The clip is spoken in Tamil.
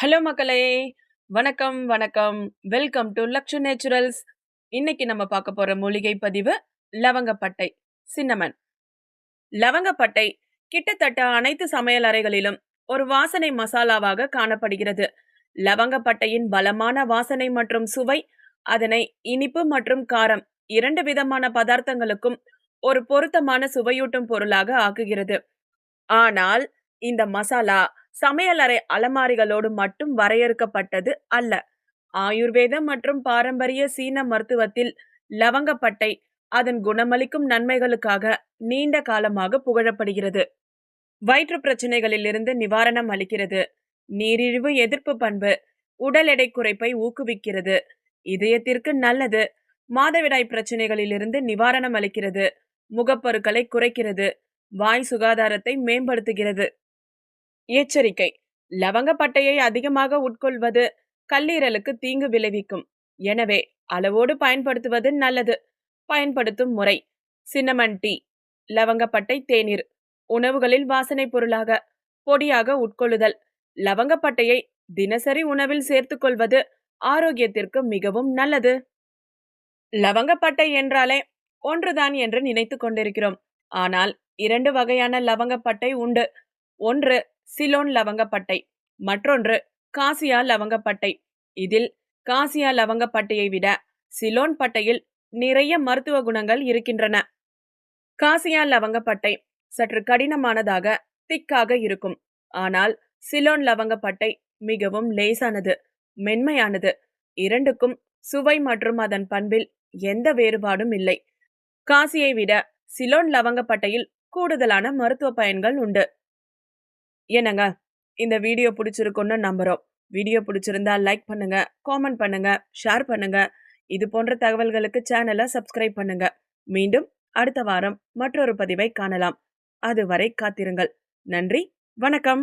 ஹலோ மக்களே! வணக்கம், வணக்கம். Welcome to Lakshu naturals. இன்னைக்கு நம்ம பார்க்க போற மூலிகை பதிவு லவங்கப்பட்டை, சின்னமன். லவங்கப்பட்டை கிட்டத்தட்ட அனைத்து சமையல் அறைகளிலும் ஒரு வாசனை மசாலாவாக காணப்படுகிறது. லவங்கப்பட்டையின் பலமான வாசனை மற்றும் சுவை அதனை இனிப்பு மற்றும் காரம் 2 விதமான பதார்த்தங்களுக்கும் ஒரு பொருத்தமான சுவையூட்டும் பொருளாக ஆக்குகிறது. ஆனால் இந்த மசாலா சமையலறை அலமாரிகளோடு மட்டும் வரையறுக்கப்பட்டது அல்ல. ஆயுர்வேதம் மற்றும் பாரம்பரிய சீன மருத்துவத்தில் லவங்கப்பட்டை அதன் குணமளிக்கும் நன்மைகளுக்காக நீண்ட காலமாக புகழப்படுகிறது. வயிற்று பிரச்சனைகளில் இருந்து நிவாரணம் அளிக்கிறது, நீரிழிவு எதிர்ப்பு பண்பு, உடல் எடை குறைப்பை ஊக்குவிக்கிறது, இதயத்திற்கு நல்லது, மாதவிடாய் பிரச்சனைகளில் இருந்து நிவாரணம் அளிக்கிறது, முகப்பருக்களை குறைக்கிறது, வாய் சுகாதாரத்தை மேம்படுத்துகிறது. எச்சரிக்கை: லவங்கப்பட்டையை அதிகமாக உட்கொள்வது கல்லீரலுக்கு தீங்கு விளைவிக்கும். எனவே அளவோடு பயன்படுத்துவது நல்லது. பயன்படுத்தும் முறை: சின்னமன் டீ, லவங்கப்பட்டை தேநீர், உணவுகளில் வாசனை பொருளாக, பொடியாக உட்கொள்ளுதல். லவங்கப்பட்டையை தினசரி உணவில் சேர்த்துக் கொள்வது ஆரோக்கியத்திற்கு மிகவும் நல்லது. லவங்கப்பட்டை என்றாலே ஒன்றுதான் என்று நினைத்துக் கொண்டிருக்கிறோம். ஆனால் 2 வகையான லவங்கப்பட்டை உண்டு. ஒன்று சிலோன் லவங்கப்பட்டை, மற்றொன்று காசியா லவங்கப்பட்டை. இதில் காசியா லவங்கப்பட்டையை விட சிலோன் பட்டையில் நிறைய மருத்துவ குணங்கள் இருக்கின்றன. காசியா லவங்கப்பட்டை சற்று கடினமானதாக, திக்காக இருக்கும். ஆனால் சிலோன் லவங்கப்பட்டை மிகவும் லேசானது, மென்மையானது. இரண்டுக்கும் சுவை மற்றும் அதன் பண்பில் எந்த வேறுபாடும் இல்லை. காசியை விட சிலோன் லவங்கப்பட்டையில் கூடுதலான மருத்துவ பயன்கள் உண்டு. என்னங்க, இந்த வீடியோ பிடிச்சிருக்குன்னு நம்புறோம். வீடியோ பிடிச்சிருந்தா லைக் பண்ணுங்க, காமெண்ட் பண்ணுங்க, ஷேர் பண்ணுங்க. இது போன்ற தகவல்களுக்கு சேனலை சப்ஸ்கிரைப் பண்ணுங்க. மீண்டும் அடுத்த வாரம் மற்றொரு பதிவை காணலாம். அதுவரை காத்திருங்கள். நன்றி, வணக்கம்.